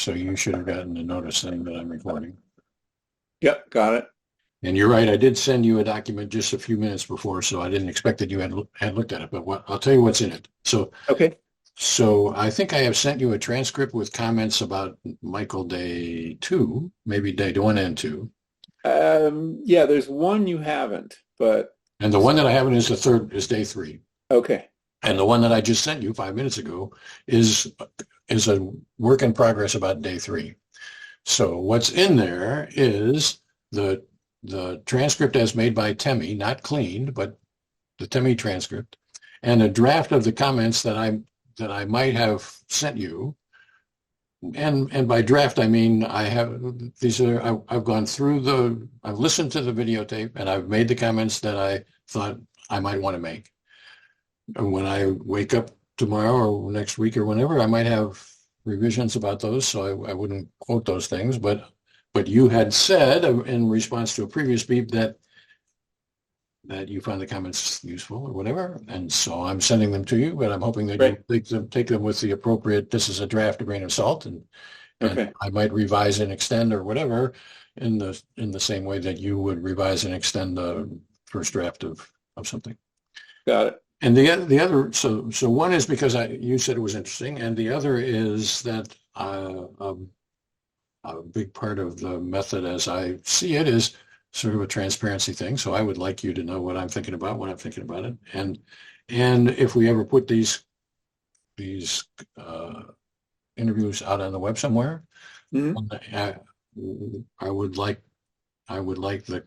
So you should have gotten a notice saying that I'm recording. Yep, got it. And you're right, I did send you a document just a few minutes before, so I didn't expect that you had looked at it, but I'll tell you what's in it. Okay. So I think I have sent you a transcript with comments about Michael Day 2, maybe Day 1 and 2. Yeah, there's one you haven't, but And the one that I haven't is Day 3. okay. And the one that I just sent you 5 minutes ago is a work in progress about Day 3. So what's in there is the transcript as made by Temi, not cleaned, but the Temi transcript, and a draft of the comments that I might have sent you. And by draft I mean I've listened to the videotape and I've made the comments that I thought I might want to make. And when I wake up tomorrow or next week or whenever, I might have revisions about those, so I wouldn't quote those things. But you had said in response to a previous beep that you found the comments useful or whatever, and so I'm sending them to you. But I'm hoping that Great. you take them with the appropriate. This is a draft, a grain of salt, and Okay. I might revise and extend or whatever in the same way that you would revise and extend the first draft of something. Got it. And the other, so one is because you said it was interesting, and the other is that a big part of the method as I see it is sort of a transparency thing. So I would like you to know what I'm thinking about when I'm thinking about it. And if we ever put these interviews out on the web somewhere, Mhm. I would like the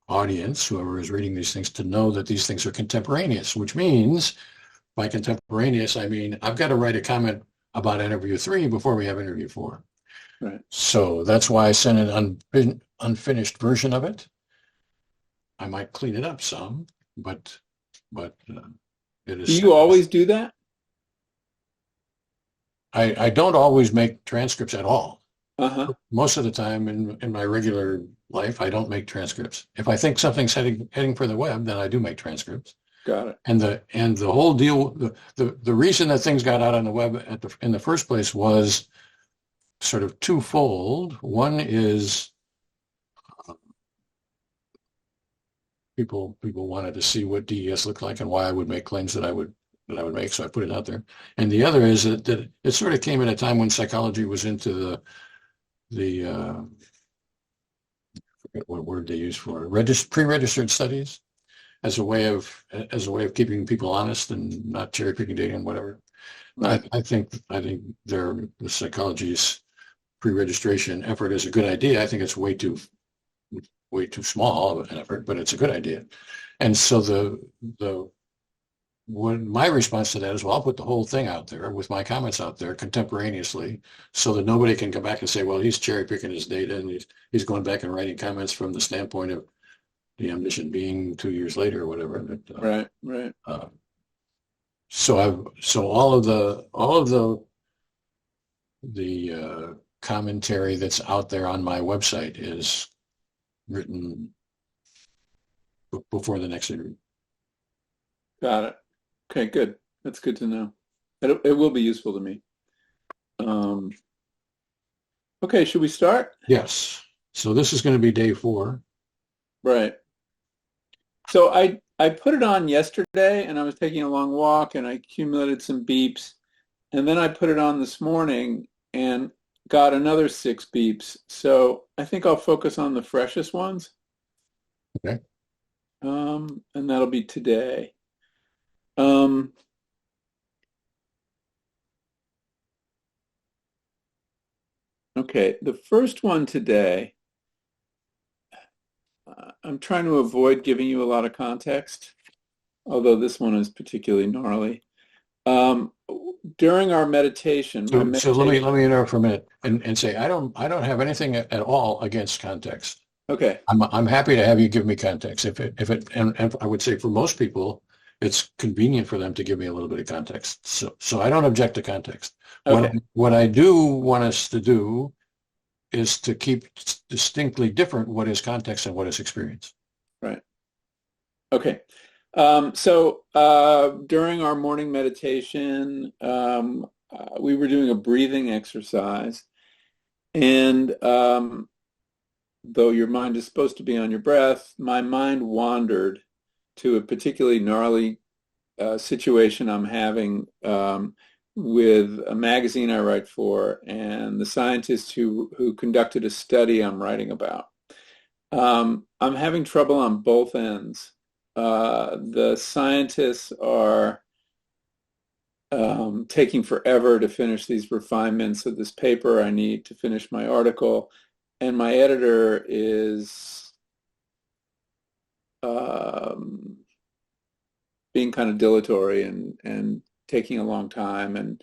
audience, whoever is reading these things, to know that these things are contemporaneous, which means by contemporaneous, I mean, I've got to write a comment about interview 3 before we have interview 4. Right. So that's why I sent an unfinished version of it. I might clean it up some, but it Do is. you always do that? I don't always make transcripts at all. Uh-huh. Most of the time in my regular life, I don't make transcripts. If I think something's heading for the web, then I do make transcripts. Got it. And the whole deal, the reason that things got out on the web in the first place was sort of twofold. One is people wanted to see what DES looked like and why I would make claims that I would make, so I put it out there. And the other is that it sort of came at a time when psychology was into the I forget what word they use for it, pre-registered studies as a way of keeping people honest and not cherry picking data and whatever. Right. I think the psychology's pre-registration effort is a good idea. I think it's way too small of an effort, but it's a good idea. And so my response to that is, well, I'll put the whole thing out there with my comments out there contemporaneously, so that nobody can come back and say, well, he's cherry picking his data and he's going back and writing comments from the standpoint of the omniscient being 2 years later or whatever. But, Right. Right. so all of the commentary that's out there on my website is written before the next interview. Got it. Okay, good. That's good to know. It will be useful to me. Um, okay, should we start? Yes. So this is going to be day 4. Right. So I put it on yesterday and I was taking a long walk and I accumulated some beeps. And then I put it on this morning and got another 6 beeps. So I think I'll focus on the freshest ones. Okay. And that'll be today. Um, okay, the first one today, I'm trying to avoid giving you a lot of context, although this one is particularly gnarly. Um, During our meditation, So let me interrupt for a minute and say I don't have anything at all against context. Okay. I'm happy to have you give me context and I would say for most people it's convenient for them to give me a little bit of context. So I don't object to context. Okay. What I do want us to do is to keep distinctly different what is context and what is experience. Right. Okay. During our morning meditation, we were doing a breathing exercise, And though your mind is supposed to be on your breath, my mind wandered to a particularly gnarly situation I'm having with a magazine I write for and the scientist who conducted a study I'm writing about. I'm having trouble on both ends. The scientists are taking forever to finish these refinements of this paper. I need to finish my article, and my editor is um, being kind of dilatory and taking a long time. And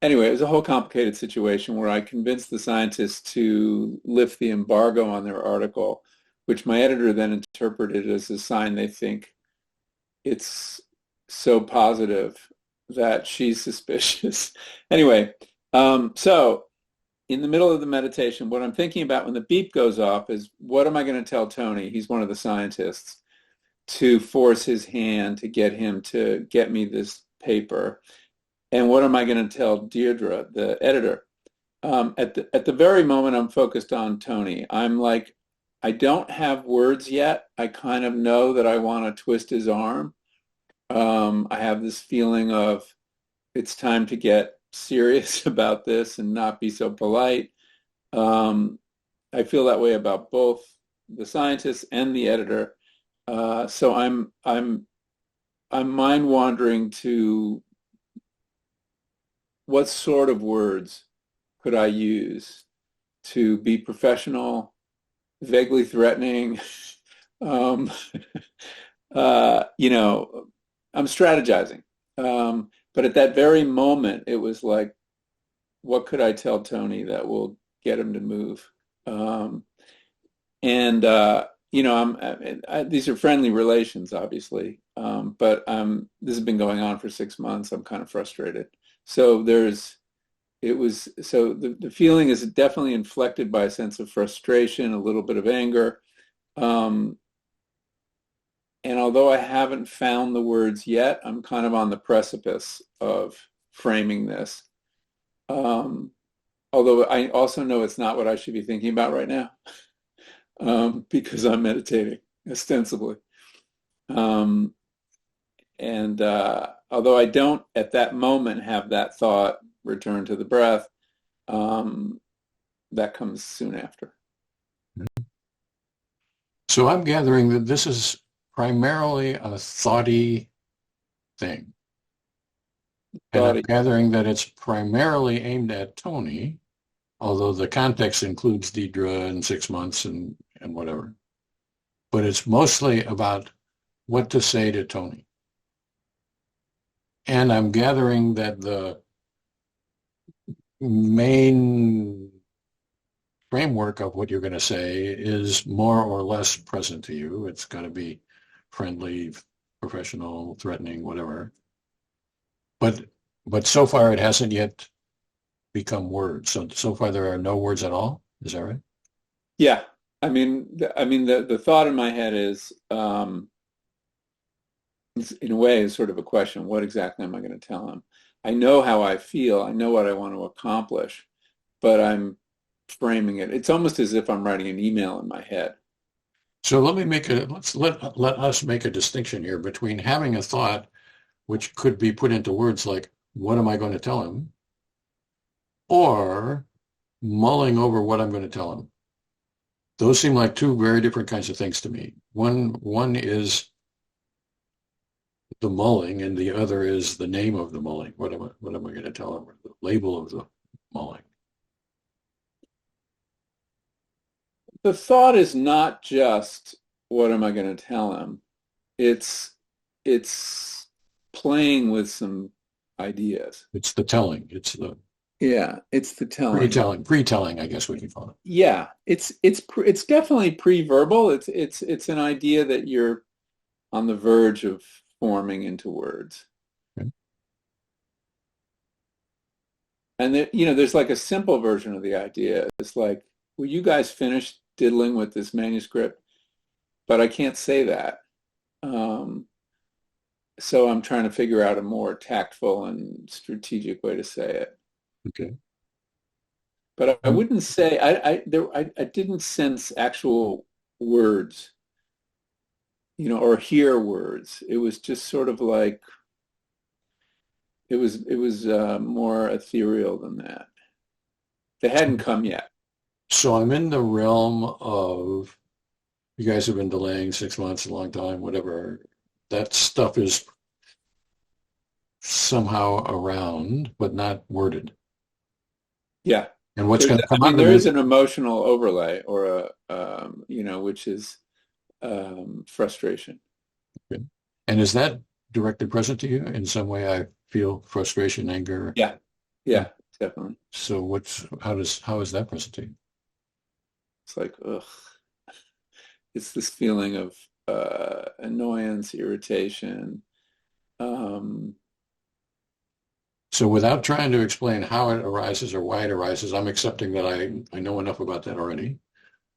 anyway, it was a whole complicated situation where I convinced the scientists to lift the embargo on their article, which my editor then interpreted as a sign they think it's so positive that she's suspicious. Anyway, so in the middle of the meditation, what I'm thinking about when the beep goes off is what am I going to tell Tony? He's one of the scientists to force his hand to get him to get me this paper. And what am I going to tell Deirdre, the editor? At the very moment I'm focused on Tony, I'm like, I don't have words yet. I kind of know that I want to twist his arm. I have this feeling of it's time to get serious about this and not be so polite. Um, I feel that way about both the scientist and the editor. So I'm mind wandering to what sort of words could I use to be professional, vaguely threatening. um, you know, I'm strategizing. But at that very moment, it was like, what could I tell Tony that will get him to move? Um, and you know, these are friendly relations, obviously, but this has been going on for 6 months. I'm kind of frustrated. So the feeling is definitely inflected by a sense of frustration, a little bit of anger. Um, and although I haven't found the words yet, I'm kind of on the precipice of framing this. Um, although I also know it's not what I should be thinking about right now, because I'm meditating ostensibly. Um, and although I don't at that moment have that thought, return to the breath, um, that comes soon after. So I'm gathering that this is primarily a thoughty thing. And I'm Thought, gathering that it's primarily aimed at Tony, although the context includes Deidre and 6 months and whatever. But it's mostly about what to say to Tony. And I'm gathering that the main framework of what you're going to say is more or less present to you. It's got to be friendly, professional, threatening, whatever. But but so far it hasn't yet become words. So far there are no words at all. Is that right? yeah. The thought in my head is, in a way, is sort of a question: what exactly am I going to tell him? I know how I feel. I know what I want to accomplish, but I'm framing it. It's almost as if I'm writing an email in my head. So let us make a distinction here between having a thought which could be put into words like, what am I going to tell him? Or mulling over what I'm going to tell him. Those seem like two very different kinds of things to me. One is the mulling, and the other is the name of the mulling. What am I going to tell him? The label of the mulling. The thought is not just what am I going to tell him? It's it's playing with some ideas. It's the telling. It's the Yeah, it's the telling. pre-telling, I guess we can call it. Yeah, it's definitely pre-verbal. It's an idea that you're on the verge of forming into words. Okay. And there's like a simple version of the idea. It's like, will you guys finish diddling with this manuscript? But I can't say that. Um, so I'm trying to figure out a more tactful and strategic way to say it. Okay. But I wouldn't say I didn't sense actual words, or hear words. It was just sort of like it was more ethereal than that. They hadn't come yet. So I'm in the realm of you guys have been delaying 6 months, a long time, whatever. That stuff is somehow around, but not worded. Yeah. And what's going to come I out mean, of the there is video? an emotional overlay or which is frustration. And is that directly present to you in some way? I feel frustration, anger. Yeah. Yeah, definitely. So how is that present to you? It's like, ugh. It's this feeling of annoyance, irritation. Um, So without trying to explain how it arises or why it arises, I'm accepting that I know enough about that already.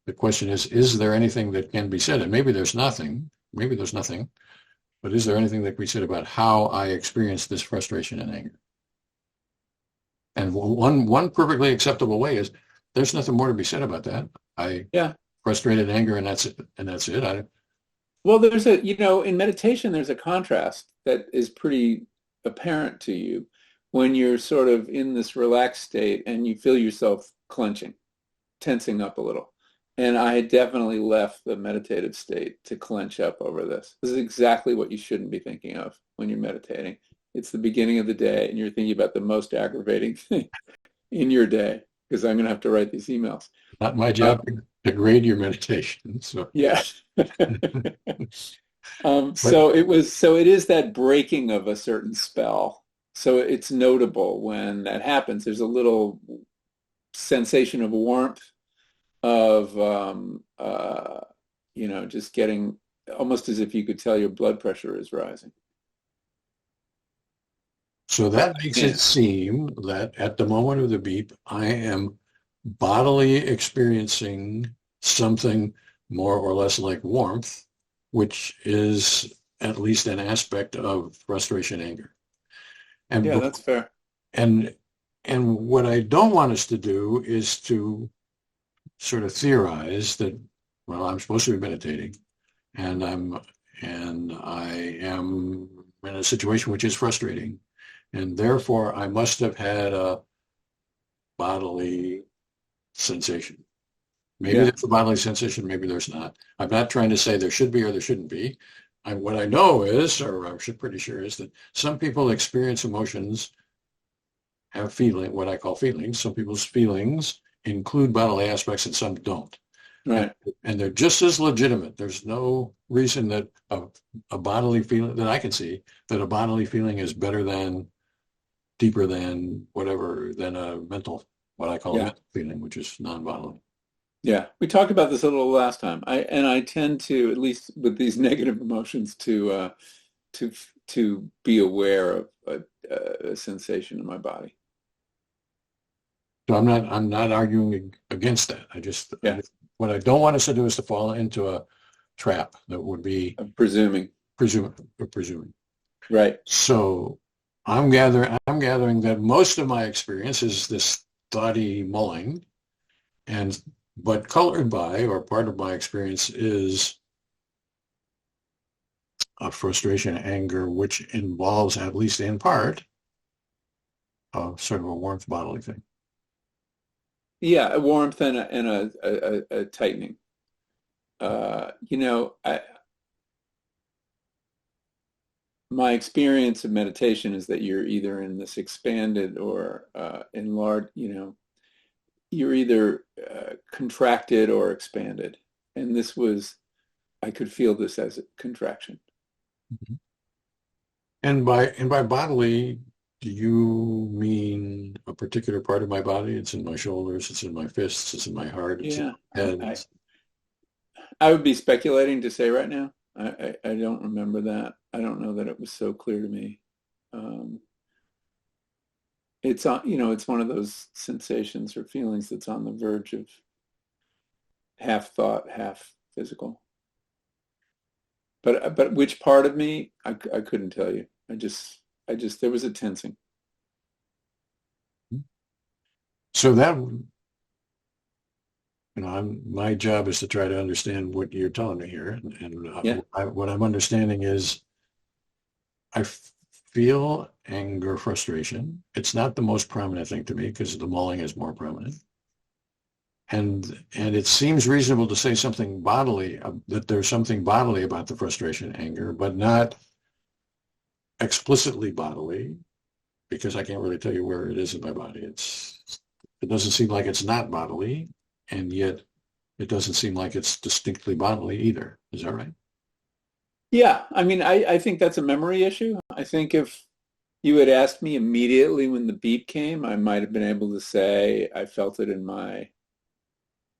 The question is there anything that can be said? And maybe there's nothing, but is there anything that can be said about how I experience this frustration and anger? And one perfectly acceptable way is there's nothing more to be said about that. I yeah. frustrated anger and that's it. And that's it. Well, in meditation, there's a contrast that is pretty apparent to you when you're sort of in this relaxed state and you feel yourself clenching, tensing up a little. And I had definitely left the meditative state to clench up over this. This is exactly what you shouldn't be thinking of when you're meditating. It's the beginning of the day and you're thinking about the most aggravating thing in your day because I'm going to have to write these emails. Not my job to grade your meditation. So, Yeah. but So it is that breaking of a certain spell. So it's notable when that happens. There's a little sensation of warmth of just getting almost as if you could tell your blood pressure is rising. so that makes Yeah. it seem that at the moment of the beep, I am bodily experiencing something more or less like warmth, which is at least an aspect of frustration, anger. And Yeah, that's fair. and and what I don't want us to do is to sort of theorize that, well, I'm supposed to be meditating and I am in a situation which is frustrating. And therefore I must have had a bodily sensation. Maybe Yeah. there's a bodily sensation, maybe there's not. I'm not trying to say there should be or there shouldn't be. What I know is, or I'm pretty sure is that some people experience emotions, have feeling, what I call feelings. Some people's feelings include bodily aspects and some don't. And, Right. and they're just as legitimate. There's no reason that a bodily feeling that I can see that a bodily feeling is better than, deeper than, whatever, than a mental, what I call a Yeah. mental feeling, which is non-bodily. Yeah. We talked about this a little last time. I tend to, at least with these negative emotions, to to be aware of a sensation in my body. So I'm not arguing against that. Yeah. What I don't want us to do is to fall into a trap that would be I'm presuming. presuming. Right. So I'm gathering that most of my experience is this thoughty mulling, but colored by, or part of my experience is a frustration, anger, which involves, at least in part, sort of a warmth bodily thing. Yeah, a warmth and a tightening. My experience of meditation is that you're either in this expanded or enlarged, you're either contracted or expanded. And I could feel this as a contraction. Mhm. And by bodily, do you mean a particular part of my body? It's in my shoulders, it's in my fists, it's in my heart, it's in Yeah, my head. I would be speculating to say right now. I don't remember that. I don't know that it was so clear to me. Um, it's one of those sensations or feelings that's on the verge of half thought, half physical. But which part of me, I couldn't tell you. There was a tensing. So my job is to try to understand what you're telling me here. And Yeah. what I'm understanding is I feel anger, frustration. It's not the most prominent thing to me because the mulling is more prominent. And it seems reasonable to say something bodily, that there's something bodily about the frustration, anger, but not explicitly bodily, because I can't really tell you where it is in my body. It doesn't seem like it's not bodily, and yet it doesn't seem like it's distinctly bodily either. Is that right? Yeah, I mean, I think that's a memory issue. I think if you had asked me immediately when the beep came, I might have been able to say I felt it in my,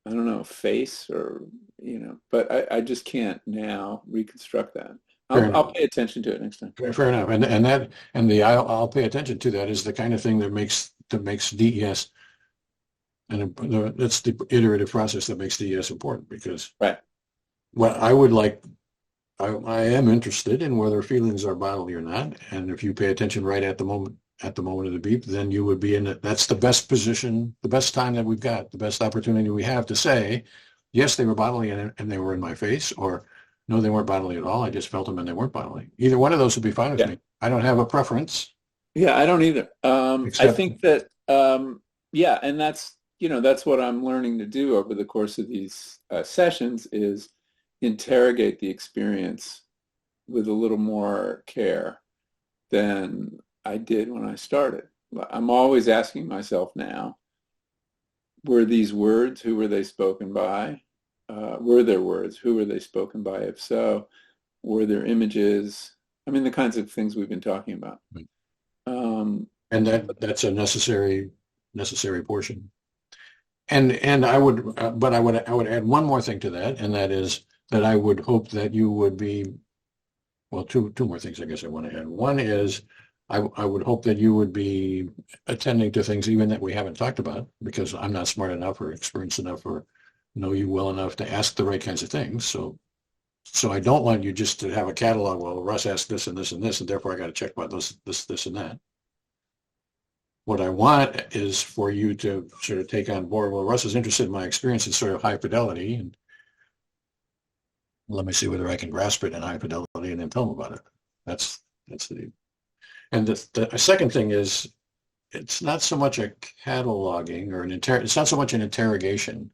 I don't know, face or, but I just can't now reconstruct that. Fair I'll enough. pay attention to it next time. Fair enough. And that and the I'll pay attention to that is the kind of thing that makes DES, and that's the iterative process that makes DES important, because Right. what I would like, I am interested in whether feelings are bodily or not. And if you pay attention right at the moment of the beep, then you would be in it. That's the best position, the best time that we've got, the best opportunity we have to say, yes, they were bodily and they were in my face, or no, they weren't bodily at all. I just felt them and they weren't bodily. Either one of those would be fine with Yeah. me. I don't have a preference, Yeah, I don't either. I except think that, yeah, and that's what I'm learning to do over the course of these sessions is interrogate the experience with a little more care than I did when I started. I'm always asking myself now, were these words, who were they spoken by? Were there words? Who were they spoken by? If so, were there images? I mean, the kinds of things we've been talking about. and that's a necessary portion. And I would, but I would add one more thing to that, and that is that I would hope that you would be, well, two more things I guess I want to add. One is I would hope that you would be attending to things even that we haven't talked about, because I'm not smart enough or experienced enough or know you well enough to ask the right kinds of things. So I don't want you just to have a catalog. Well, Russ asked this and this and this, and therefore I got to check about this, and that. What I want is for you to sort of take on board, well, Russ is interested in my experience in sort of high fidelity, and let me see whether I can grasp it in high fidelity and then tell him about it. That's the, and the second thing is, it's not so much a cataloging or it's not so much an interrogation,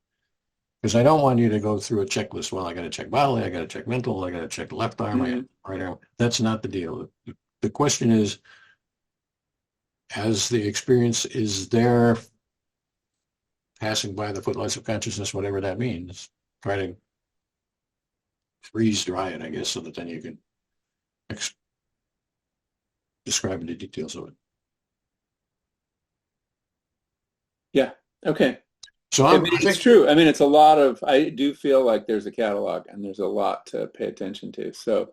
because I don't want you to go through a checklist. Well, I got to check bodily, I got to check mental, I got to check left arm, right arm. That's not the deal. The question is, as the experience is there, passing by the footlights of consciousness, whatever that means, try to freeze dry it, I guess, so that then you can describe the details of it. Yeah. Okay. So I mean, it's true. I mean, it's a lot of, I do feel like there's a catalog and there's a lot to pay attention to. So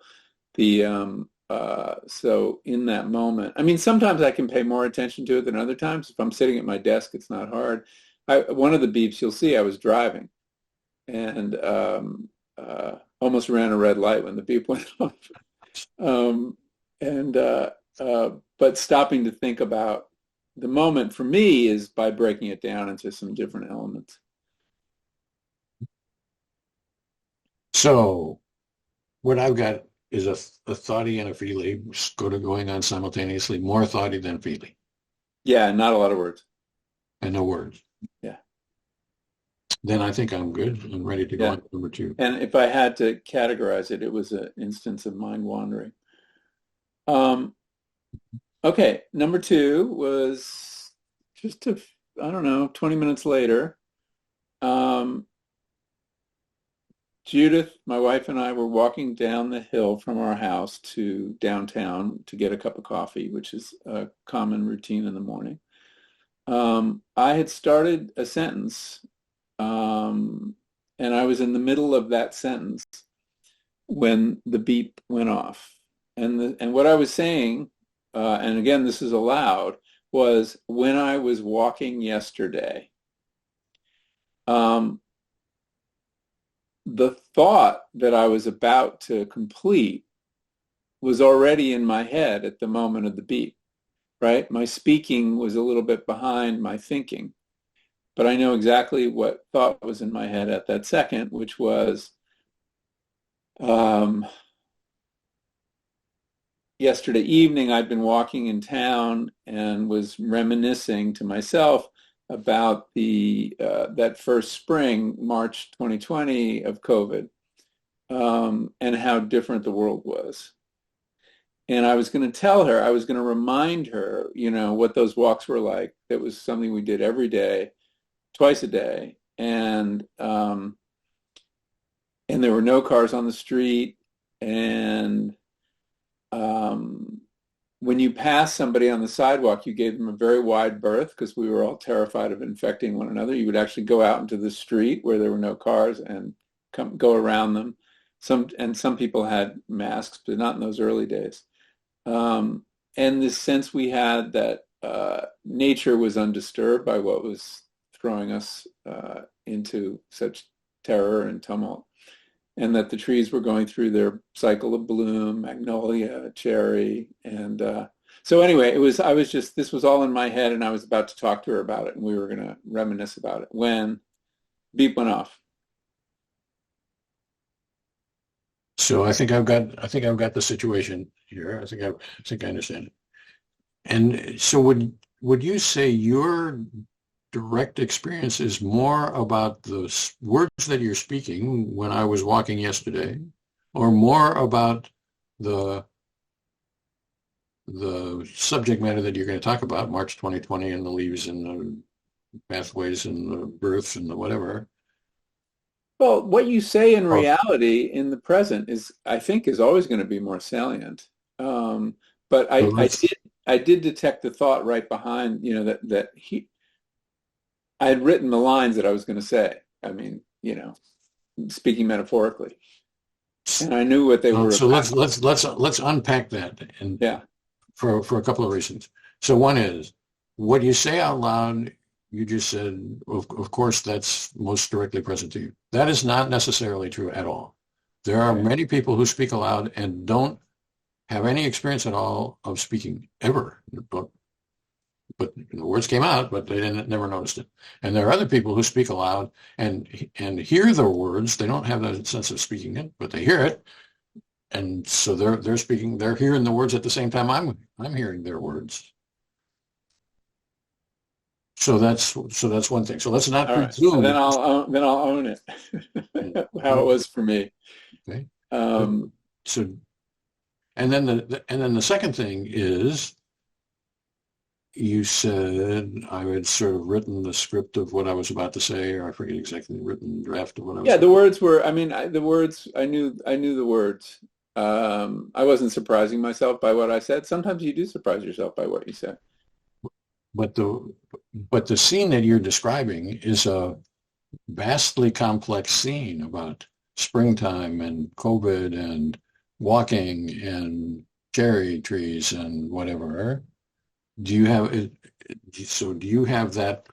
so in that moment, I mean, sometimes I can pay more attention to it than other times. If I'm sitting at my desk, it's not hard. One of the beeps, you'll see I was driving and almost ran a red light when the beep went off. But stopping to think about the moment for me is by breaking it down into some different elements. So what I've got is a thoughty and a feely going on simultaneously, more thoughty than feely. Yeah, not a lot of words. And no words. Yeah. Then I think I'm good. I'm ready to go on to number 2. And if I had to categorize it, it was an instance of mind wandering. Okay, number 2 was just I don't know, 20 minutes later. Judith, my wife, and I were walking down the hill from our house to downtown to get a cup of coffee, which is a common routine in the morning. I had started a sentence, and I was in the middle of that sentence when the beep went off. And what I was saying, and again, this is aloud, was when I was walking yesterday. The thought that I was about to complete was already in my head at the moment of the beep, right? My speaking was a little bit behind my thinking. but I know exactly what thought was in my head at that second, which was um, yesterday evening I'd been walking in town and was reminiscing to myself about the that first spring, March 2020 of COVID, and how different the world was. And I was going to tell her, I was going to remind her, what those walks were like. That was something we did every day, twice a day, and there were no cars on the street. And um, when you passed somebody on the sidewalk, you gave them a very wide berth because we were all terrified of infecting one another. You would actually go out into the street where there were no cars and go around them. Some people had masks, but not in those early days. And this sense we had that nature was undisturbed by what was throwing us into such terror and tumult, and that the trees were going through their cycle of bloom, magnolia, cherry, and so anyway, this was all in my head, and I was about to talk to her about it, and we were going to reminisce about it when beep went off. So I think I've got the situation here. I think I understand it. And so would you say your direct experience is more about the words that you're speaking when I was walking yesterday, or more about the subject matter that you're going to talk about, March 2020 and the leaves and the pathways and the births and the whatever? Well, what you say in Or reality in the present I think, is always going to be more salient. But so I did detect the thought right behind, I had written the lines that I was going to say. I mean, speaking metaphorically, and I knew what they were so about. let's unpack that and Yeah. for a couple of reasons. So one is what you say out loud. You just said, of course, that's most directly present to you. That is not necessarily true at all. There are Okay. many people who speak aloud and don't have any experience at all of speaking ever. But the words came out, but they never noticed it. And there are other people who speak aloud and hear the words. They don't have that sense of speaking it, but they hear it, and so they're speaking. They're hearing the words at the same time I'm hearing their words. So that's one thing. So let's not All right. And presume. then I'll own it, how it was for me. Okay. Um, So and then the second thing is you said I had sort of written the script of what I was about to say, or I forget exactly the written draft of what I was. yeah, the words were. I mean, the words. I knew the words. I wasn't surprising myself by what I said. Sometimes you do surprise yourself by what you said. But the scene that you're describing is a vastly complex scene about springtime and COVID and walking and cherry trees and whatever. Do you have it? So do you have that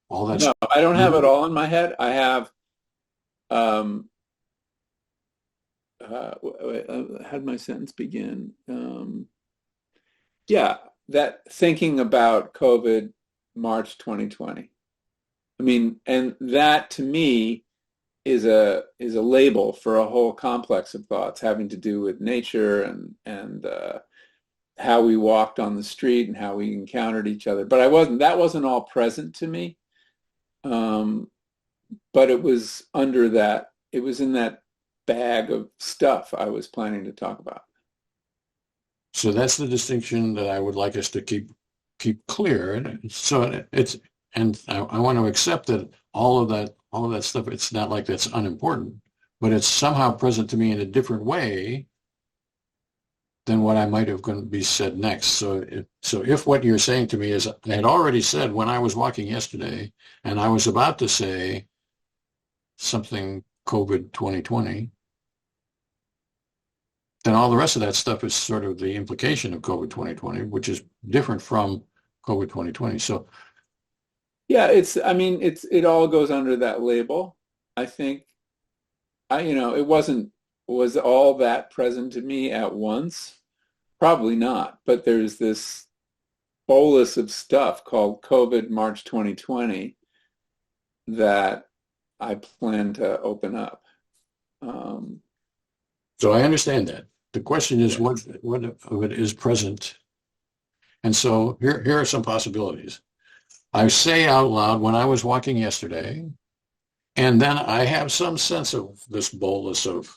all that No, stuff? I don't have it all in my head. I have. Um, how did my sentence begin? Yeah, that thinking about COVID, March 2020. I mean, and that to me is a label for a whole complex of thoughts having to do with nature and how we walked on the street and how we encountered each other. But that wasn't all present to me. But it was under that. It was in that bag of stuff I was planning to talk about. So that's the distinction that I would like us to keep clear. And so it's and I want to accept that all of that stuff. It's not like that's unimportant, but it's somehow present to me in a different way than what I might have going to be said next. So if what you're saying to me is I had already said when I was walking yesterday, and I was about to say something COVID 2020, then all the rest of that stuff is sort of the implication of COVID 2020, which is different from COVID 2020. So Yeah, it all goes under that label. I think it was all that present to me at once. Probably not, but there's this bolus of stuff called COVID March 2020 that I plan to open up. Um, So I understand that. The question is yeah. what of it is present? And so here are some possibilities. I say out loud when I was walking yesterday, and then I have some sense of this bolus of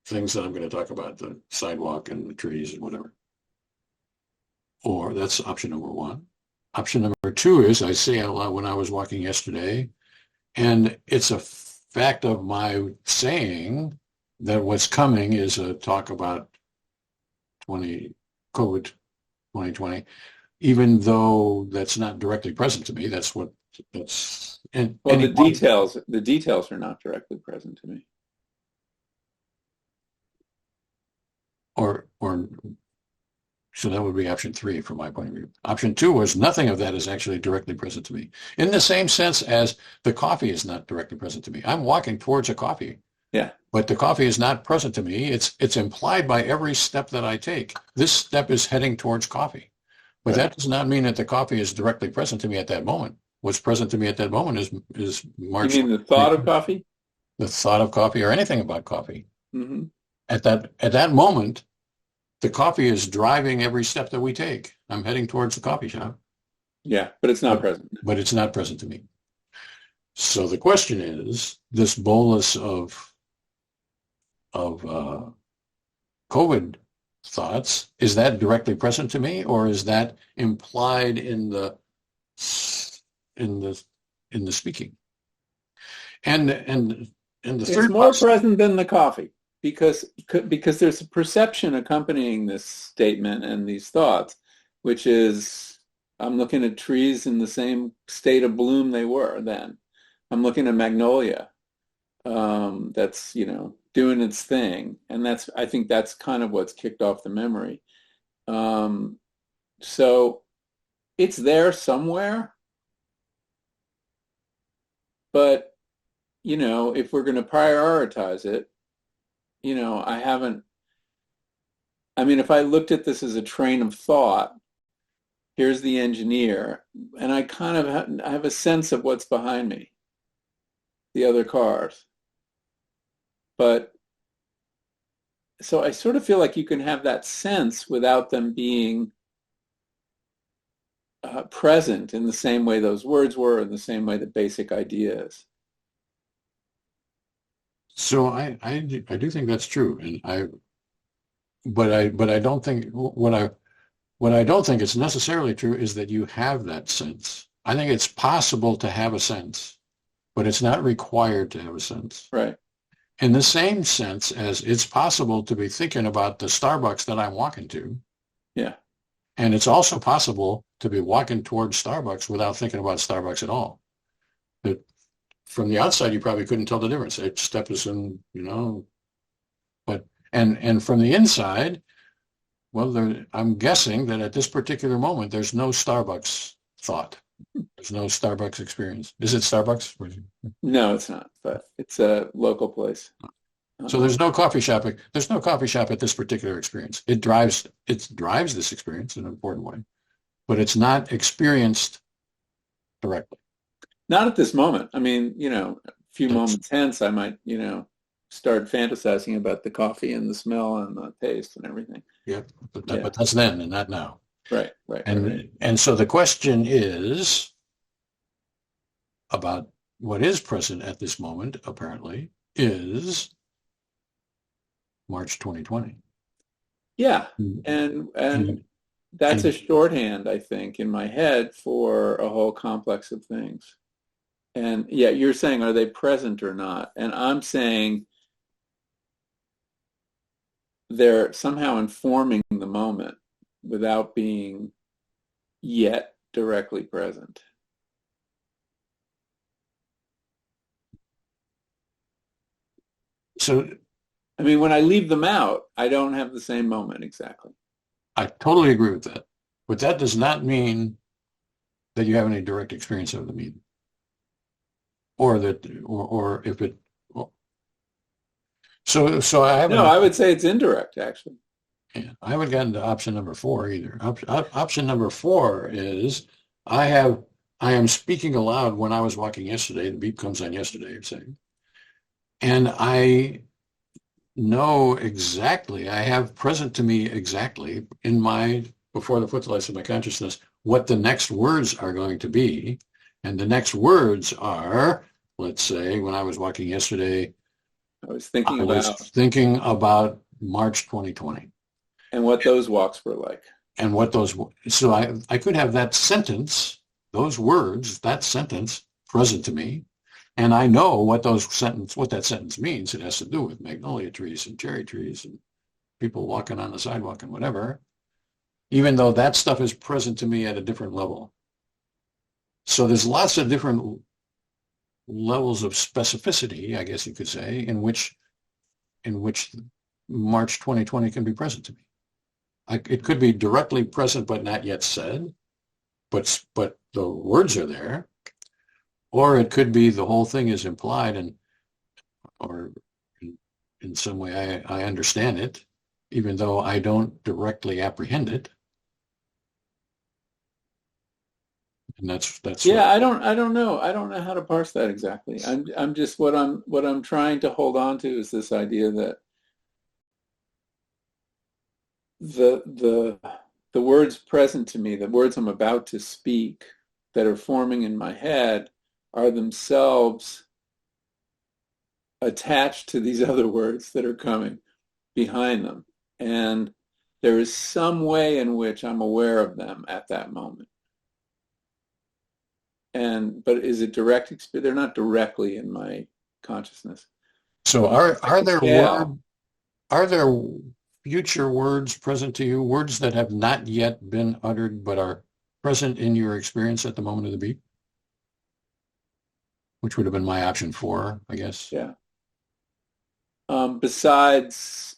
things that I'm going to talk about, the sidewalk and the trees and whatever. Or that's option number one. Option number two is I say out loud when I was walking yesterday, and it's a fact of my saying that what's coming is a talk about COVID 2020, even though that's not directly present to me. That's in Well, any the details are not directly present to me. or so that would be option three from my point of view. Option two was nothing of that is actually directly present to me, in the same sense as the coffee is not directly present to me. I'm walking towards a coffee. Yeah. But the coffee is not present to me. It's implied by every step that I take. This step is heading towards coffee. But Right. that does not mean that the coffee is directly present to me at that moment. What's present to me at that moment is You March mean the thought of 20, coffee? the thought of coffee or anything about coffee. Mm-hmm. At that moment, the coffee is driving every step that we take. I'm heading towards the coffee shop, Yeah, but it's not but present. but it's not present to me. So the question is, this bolus of COVID thoughts, is that directly present to me, or is that implied in the in the speaking? And the It's third more possibility. present than the coffee because there's a perception accompanying this statement and these thoughts, which is I'm looking at trees in the same state of bloom they were then. I'm looking at magnolia that's doing its thing, and I think that's kind of what's kicked off the memory. Um, so it's there somewhere, but if we're going to prioritize it, I haven't. I mean, if I looked at this as a train of thought, here's the engineer, and I kind of I have a sense of what's behind me, the other cars. But so I sort of feel like you can have that sense without them being present in the same way those words were, in the same way the basic idea is. So I do think that's true, and but I don't think what I don't think is necessarily true is that you have that sense. I think it's possible to have a sense, but it's not required to have a sense. Right. In the same sense as it's possible to be thinking about the Starbucks that I'm walking to, Yeah. and it's also possible to be walking towards Starbucks without thinking about Starbucks at all. But from the outside, you probably couldn't tell the difference. Each step is but and from the inside, well, I'm guessing that at this particular moment, there's no Starbucks thought. There's no Starbucks experience. Is it Starbucks? No, it's not, but it's a local place. So there's no coffee shop. There's no coffee shop at this particular experience. It drives this experience in an important way, but it's not experienced directly. Not at this moment. I mean, a few That's, moments hence, I might, start fantasizing about the coffee and the smell and the taste and everything. yeah, but Yeah. but that's then and not now. Right. Right. And Right. and so the question is about what is present at this moment, apparently, is March 2020. Yeah. And, And that's a and shorthand, I think, in my head for a whole complex of things. And yeah, you're saying, are they present or not? And I'm saying they're somehow informing the moment without being yet directly present. so I mean, when I leave them out, I don't have the same moment exactly. I totally agree with that. But that does not mean that you have any direct experience of the meeting. Or if it, so I No, haven't, I would say it's indirect, actually. yeah, I haven't gotten to option number four either. Option number four is I have I am speaking aloud when I was walking yesterday. The beep comes on yesterday, you're saying. And I know exactly, I have present to me exactly in my, before the footlights of my consciousness, what the next words are going to be. And the next words are, let's say, when I was walking yesterday, I was thinking about March 2020. And what those walks were like. And what those, so I could have that sentence, those words, that sentence present to me. And I know what that sentence means. It has to do with magnolia trees and cherry trees and people walking on the sidewalk and whatever, even though that stuff is present to me at a different level. So there's lots of different levels of specificity, I guess you could say, in which March 2020 can be present to me. It could be directly present but not yet said, but the words are there. Or it could be the whole thing is implied or in some way I understand it, even though I don't directly apprehend it. And that's yeah, I don't know. I don't know how to parse that exactly. I'm just what I'm trying to hold on to is this idea that the words present to me, the words I'm about to speak that are forming in my head are themselves attached to these other words that are coming behind them. And there is some way in which I'm aware of them at that moment. But is it direct experience? They're not directly in my consciousness. So are there future words present to you, words that have not yet been uttered but are present in your experience at the moment of the beep? Which would have been my option 4, I guess. Yeah. Besides,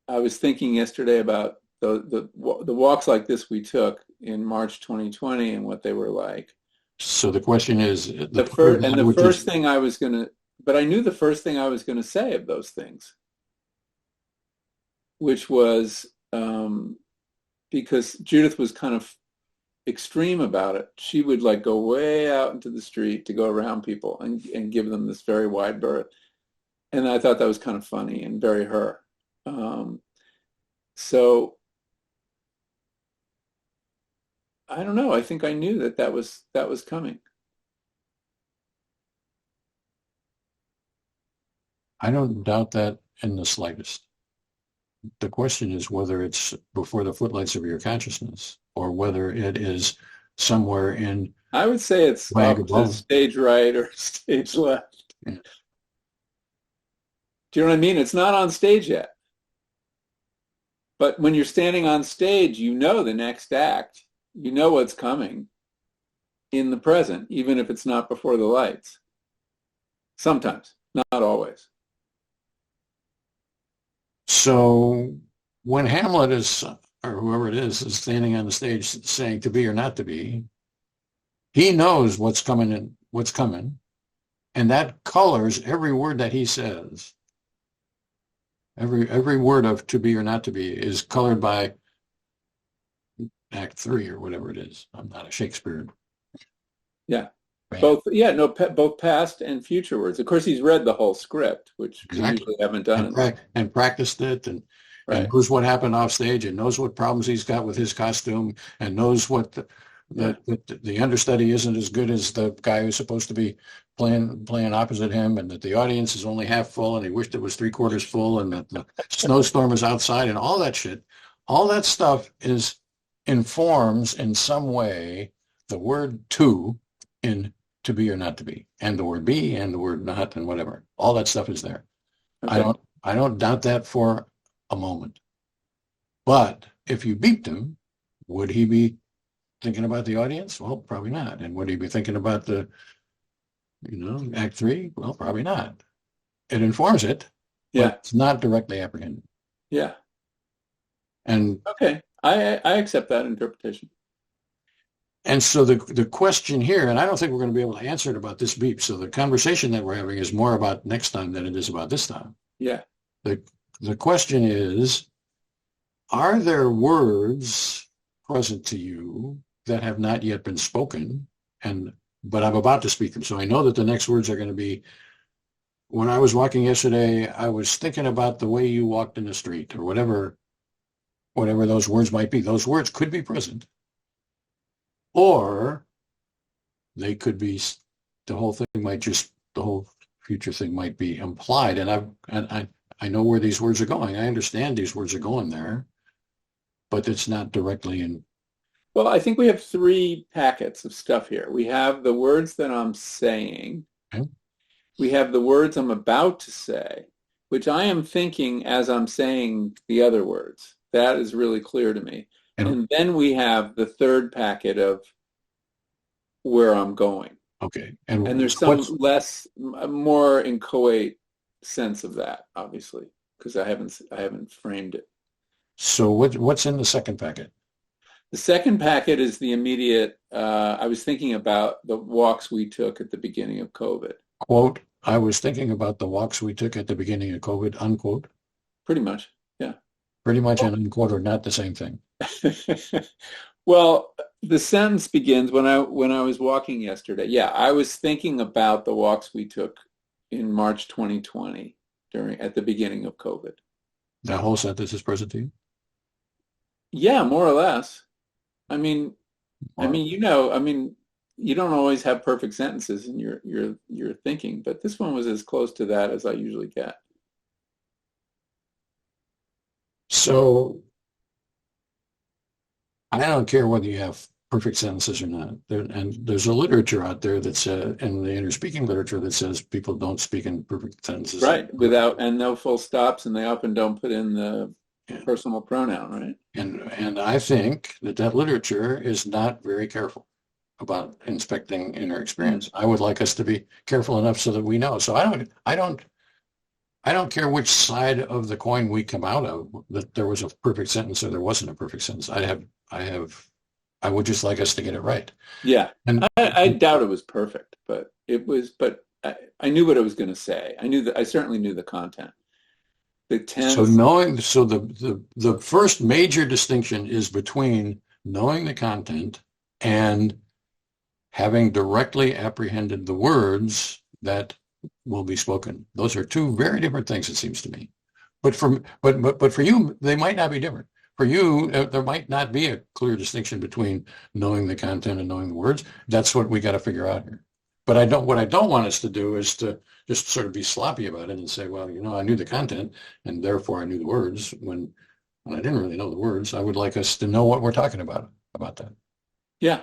I was thinking yesterday about the walks like this we took in March 2020 and what they were like. So the question is, the first thing I was going to, but I knew the first thing I was going to say of those things, which was because Judith was kind of extreme about it. She would like go way out into the street to go around people and give them this very wide berth. And I thought that was kind of funny and very her. So I don't know. I think I knew that was coming. I don't doubt that in the slightest. The question is whether it's before the footlights of your consciousness or whether it is somewhere in. I would say it's up to stage right or stage left. Yeah. Do you know what I mean? It's not on stage yet. But when you're standing on stage, you know the next act. You know what's coming in the present, even if it's not before the lights. Sometimes, not always. So when Hamlet is, or whoever it is standing on the stage saying to be or not to be, he knows what's coming, and that colors every word that he says. Every word of to be or not to be is colored by Act 3 or whatever it is. I'm not a Shakespeare. Yeah. Both past and future words. Of course, he's read the whole script, which we usually haven't done. And practiced it and knows what happened off stage and knows what problems he's got with his costume and knows what the understudy isn't as good as the guy who's supposed to be playing opposite him, and that the audience is only half full and he wished it was 3/4 full, and that the snowstorm is outside, and all that shit. All that stuff informs in some way the word to in to be or not to be, and the word be and the word not and whatever. All that stuff is there. Okay. I don't doubt that for a moment. But if you beeped him, would he be thinking about the audience? Well, probably not. And would he be thinking about Act 3? Well, probably not. It informs it, but it's not directly apprehended. Yeah. And okay, I accept that interpretation. And so the question here, and I don't think we're going to be able to answer it about this beep. So the conversation that we're having is more about next time than it is about this time. Yeah. The question is, are there words present to you that have not yet been spoken, but I'm about to speak them. So I know that the next words are going to be, when I was walking yesterday, I was thinking about the way you walked in the street, or whatever those words might be. Those words could be present, or they could be, the whole thing might just, the whole future thing might be implied. And I know where these words are going. I understand these words are going there, but it's not directly in. Well, I think we have three packets of stuff here. We have the words that I'm saying. Okay. We have the words I'm about to say, which I am thinking as I'm saying the other words. That is really clear to me. And then we have the third packet of where I'm going. Okay. And there's some more inchoate sense of that, obviously, because I haven't framed it. So what's in the second packet? The second packet is the immediate, I was thinking about the walks we took at the beginning of COVID. Quote, I was thinking about the walks we took at the beginning of COVID, unquote. Pretty much, yeah. Pretty much and unquote are not the same thing. Well, the sentence begins when I was walking yesterday. Yeah, I was thinking about the walks we took in March 2020 at the beginning of COVID. That whole sentence is present to you? Yeah, more or less. I mean, you don't always have perfect sentences in your thinking, but this one was as close to that as I usually get. So I don't care whether you have perfect sentences or not. And there's a literature out there that says, and the English speaking literature that says people don't speak in perfect sentences. Right, and no full stops, and they often don't put in the personal pronoun, right? And I think that literature is not very careful about inspecting inner experience. I would like us to be careful enough so that we know. So I don't care which side of the coin we come out of, that there was a perfect sentence or there wasn't a perfect sentence. I would just like us to get it right. Yeah, and I doubt it was perfect, but I knew what I was going to say. I certainly knew the content. The tense. So the first major distinction is between knowing the content and having directly apprehended the words that will be spoken. Those are two very different things, it seems to me. But for you, they might not be different. For you, there might not be a clear distinction between knowing the content and knowing the words. That's what we got to figure out here. But what I don't want us to do is to just sort of be sloppy about it and say, well, I knew the content and therefore I knew the words when I didn't really know the words. I would like us to know what we're talking about that. Yeah.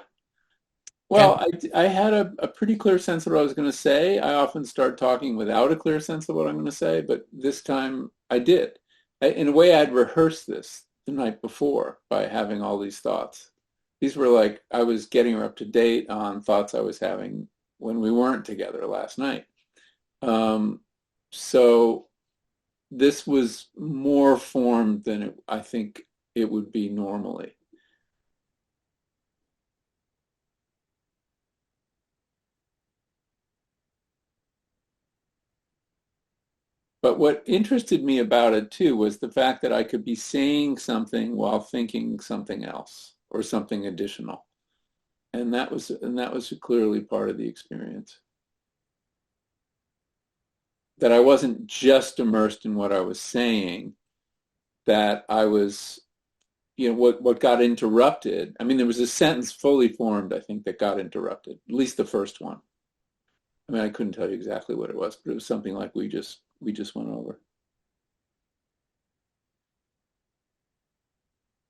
Well, I had a pretty clear sense of what I was going to say. I often start talking without a clear sense of what I'm going to say, but this time I did. In a way, I'd rehearsed this the night before by having all these thoughts. These were like I was getting her up to date on thoughts I was having when we weren't together last night. So this was more formed than I think it would be normally. But what interested me about it too was the fact that I could be saying something while thinking something else or something additional. And that was clearly part of the experience. That I wasn't just immersed in what I was saying, that I was, what got interrupted. I mean, there was a sentence fully formed, I think, that got interrupted, at least the first one. I mean, I couldn't tell you exactly what it was, but it was something like we just went over.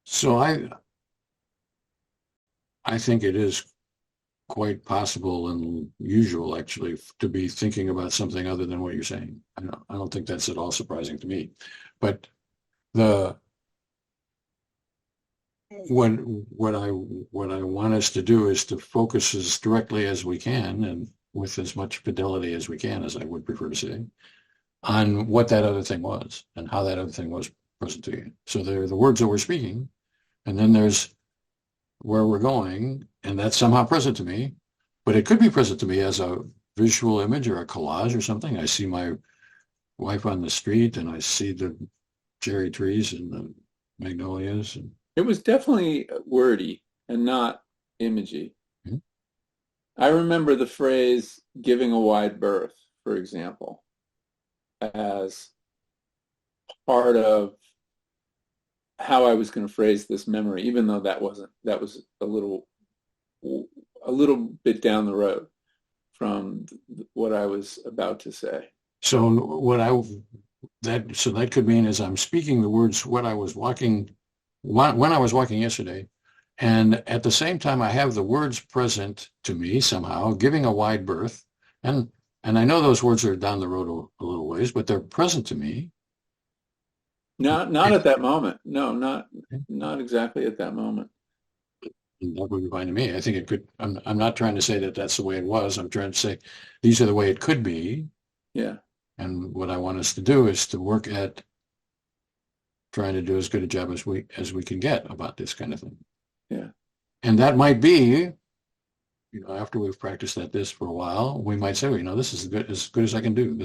So I think it is quite possible and usual, actually, to be thinking about something other than what you're saying. I don't think that's at all surprising to me. But what I want us to do is to focus as directly as we can and with as much fidelity as we can, as I would prefer to say, on what that other thing was and how that other thing was present to you. So there are the words that we're speaking, and then there's where we're going, and that's somehow present to me, but it could be present to me as a visual image or a collage or something. I see my wife on the street and I see the cherry trees and the magnolias. And it was definitely wordy and not imagey. Mhm. I remember the phrase giving a wide berth, for example, as part of how I was going to phrase this memory, even though that was a little bit down the road from what I was about to say. So so that could mean as I'm speaking the words when I was walking yesterday, and at the same time I have the words present to me somehow, giving a wide berth, and I know those words are down the road a little ways, but they're present to me. Not at that moment. No, not exactly at that moment. And that would be fine to me. I think it could. I'm not trying to say that that's the way it was. I'm trying to say these are the way it could be. Yeah. And what I want us to do is to work at trying to do as good a job as we can get about this kind of thing. Yeah. And that might be, after we've practiced at this for a while, we might say, this is as good as I can do.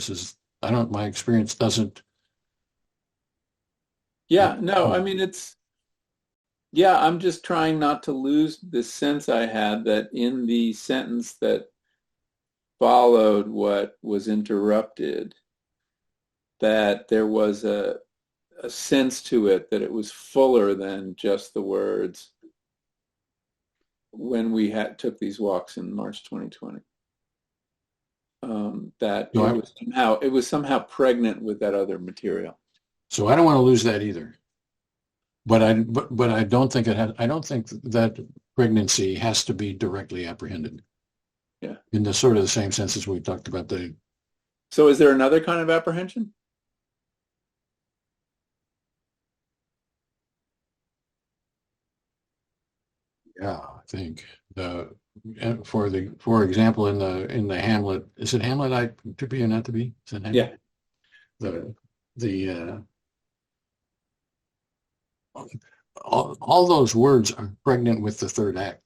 My experience doesn't. Yeah, no, I mean yeah, I'm just trying not to lose this sense I had that in the sentence that followed what was interrupted, that there was a sense to it that it was fuller than just the words when we took these walks in March 2020. That So it was somehow pregnant with that other material. so I don't want to lose that either. But I don't think I don't think that pregnancy has to be directly apprehended. Yeah. In the sort of the same sense as we talked about So is there another kind of apprehension? I think for example in the Hamlet, is it Hamlet I to be or not to be? Is it Hamlet? Yeah. The all those words are pregnant with the third act,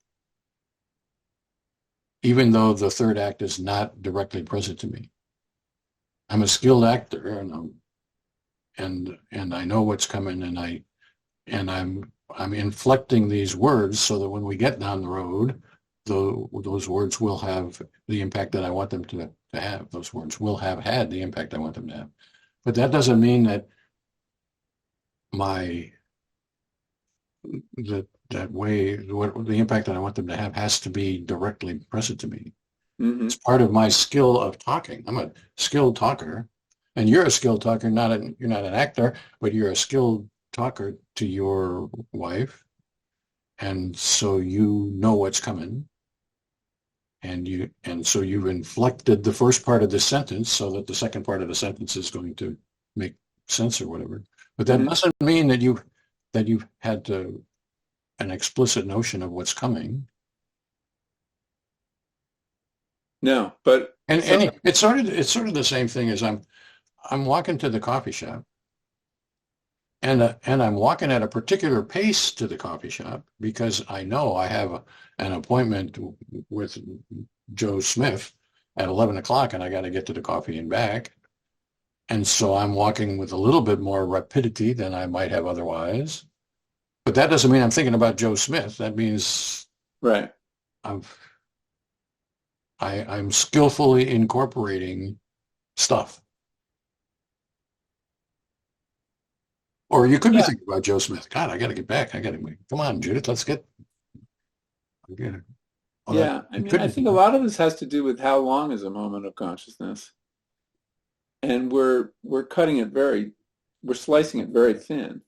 even though the third act is not directly present to me. I'm a skilled actor, and I know what's coming, and I'm inflecting these words so that when we get down the road, those words will have the impact that I want them to have. Those words will have had the impact I want them to have. But that doesn't mean that my that way what the impact that I want them to have has to be directly present to me. Mm-hmm. It's part of my skill of talking. I'm a skilled talker, and you're a skilled talker. You're not an actor, but you're a skilled talker to your wife, and so you know what's coming, and so you've inflected the first part of the sentence so that the second part of the sentence is going to make sense or whatever. But that Mm-hmm. doesn't mean that you've had an explicit notion of what's coming. No, but And it's sort of the same thing as I'm walking to the coffee shop, and I'm walking at a particular pace to the coffee shop because I know I have an appointment with Joe Smith at 11 o'clock, and I got to get to the coffee and back. And so I'm walking with a little bit more rapidity than I might have otherwise. But that doesn't mean I'm thinking about Joe Smith. That means right. I'm I'm skillfully incorporating stuff. Or you could be Yeah. thinking about Joe Smith. God, I got to get back. Come on, Judith, let's get. Well, Yeah. I mean, I couldn't. think a lot of this has to do with how long is a moment of consciousness. And we're slicing it very thin.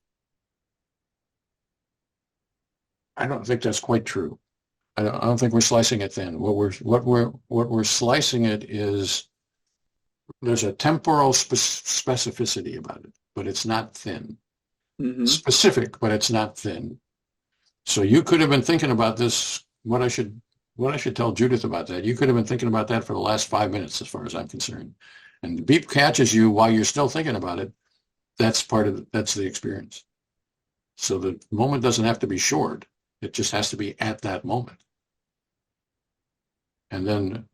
I don't think that's quite true. I don't think we're slicing it thin. What we're slicing it is there's a temporal specificity about it, but it's not thin. Mm-hmm. Specific, but it's not thin. So you could have been thinking about this. What I should tell Judith about that. You could have been thinking about that for the last 5 minutes, as far as I'm concerned. And the beep catches you while you're still thinking about it. That's the experience. So the moment doesn't have to be short. It just has to be at that moment. And then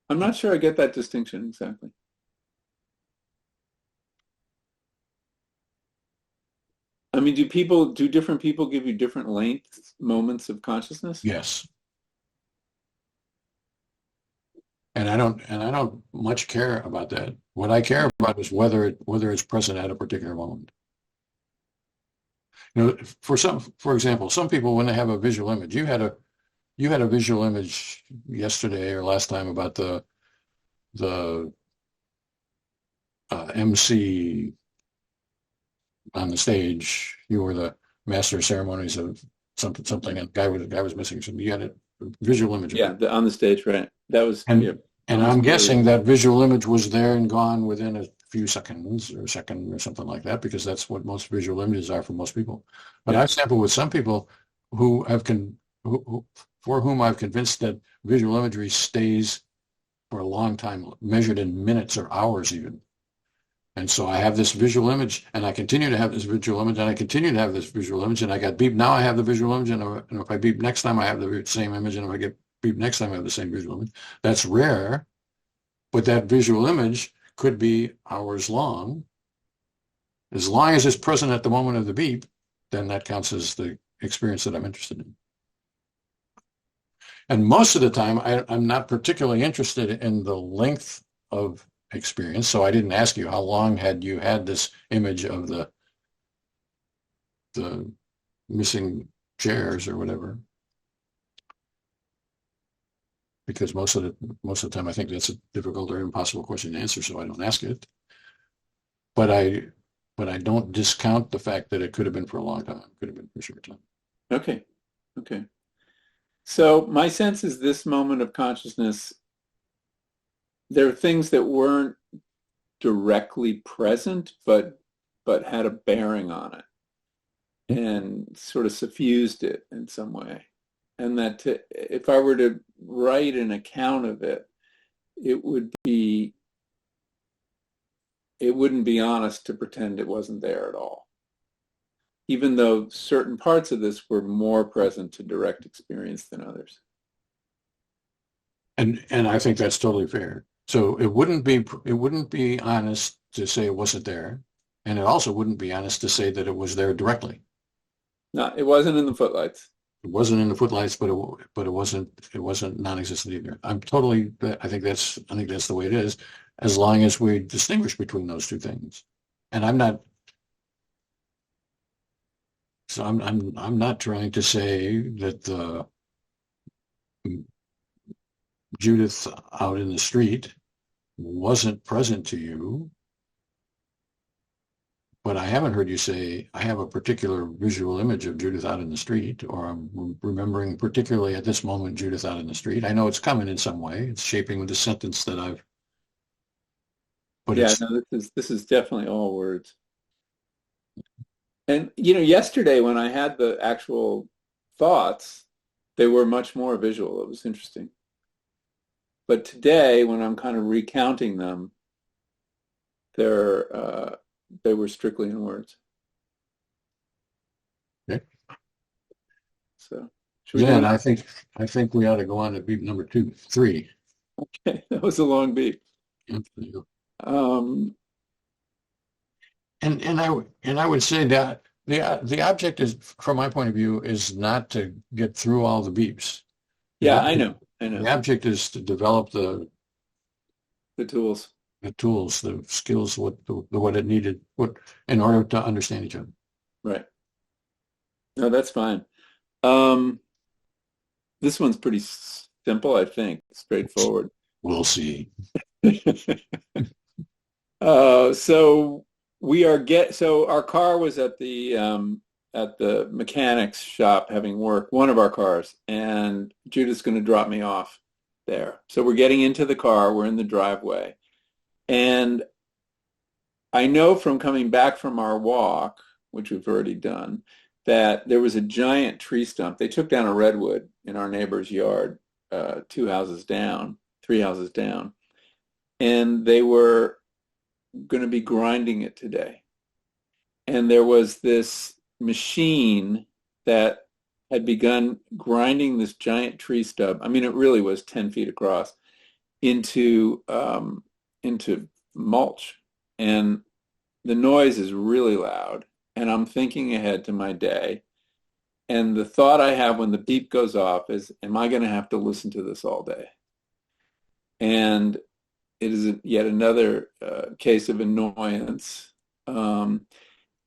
I'm not sure I get that distinction exactly. I mean, do different people give you different lengths, moments of consciousness? Yes. And I don't much care about that. What I care about is whether it's present at a particular moment. For example, some people, when they have a visual image, you had a visual image yesterday or last time about the MC on the stage. You were the master of ceremonies of something, and guy was missing something. You had a visual image of Yeah, it. on the stage, right? That was, And yeah, and almost I'm guessing immediately. that visual image was there and gone within a few seconds or a second or something like that, because that's what most visual images are for most people. But Yeah, I've sampled with some people who have for whom I've convinced that visual imagery stays for a long time, measured in minutes or hours even. And so I have this visual image, and I continue to have this visual image, and I continue to have this visual image, and I got beep. Now I have the visual image, and if I beep next time, I have the same image, and if I get beep next time, I have the same visual image. That's rare, but that visual image could be hours long. As long as it's present at the moment of the beep, then that counts as the experience that I'm interested in. And most of the time, I'm not particularly interested in the length of experience. So I didn't ask you how long had you had this image of the missing chairs or whatever, because most of the time I think that's a difficult or impossible question to answer, so I don't ask it. But I don't discount the fact that it could have been for a long time, could have been for a short time. okay, okay. So my sense is this moment of consciousness, there are things that weren't directly present, but had a bearing on it and sort of suffused it in some way. And that if I were to write an account of it, it wouldn't be honest to pretend it wasn't there at all. Even though certain parts of this were more present to direct experience than others. And I think that's totally fair. So it wouldn't be honest to say it wasn't there, and it also wouldn't be honest to say that it was there directly. No, it wasn't in the footlights. It wasn't in the footlights, but it wasn't non-existent either. I think that's the way it is, as long as we distinguish between those two things. And I'm not so I'm not trying to say that Judith out in the street wasn't present to you, but I haven't heard you say, I have a particular visual image of Judith out in the street, or I'm remembering particularly at this moment Judith out in the street. I know it's coming in some way. It's shaping the sentence but Yeah, it's, no, this is definitely all words. And yesterday when I had the actual thoughts, they were much more visual. It was interesting. But today, when I'm kind of recounting them, they were strictly in words. okay. So should we Yeah, do and it? I think we ought to go on to beat number 3. Okay, that was a long beat. And Um, I would say that the object is, from my point of view, is not to get through all the beeps. The yeah, I object know, I the know. object is to develop The tools. the tools, the skills, what it needed, what in order to understand each other. Right. No, that's fine. Um, this one's pretty simple, I think, straightforward. We'll see. So so our car was at the mechanics shop having work, one of our cars, and Judith's going to drop me off there. So we're getting into the car, we're in the driveway, and I know from coming back from our walk, which we've already done, that there was a giant tree stump. They took down a redwood in our neighbor's yard, 2 houses down, 3 houses down, and they were going to be grinding it today. And there was this machine that had begun grinding this giant tree stub. I mean, it really was 10 feet across into mulch. And the noise is really loud. and I'm thinking ahead to my day. And the thought I have when the beep goes off is, am I going to have to listen to this all day? And it is yet another case of annoyance. Um,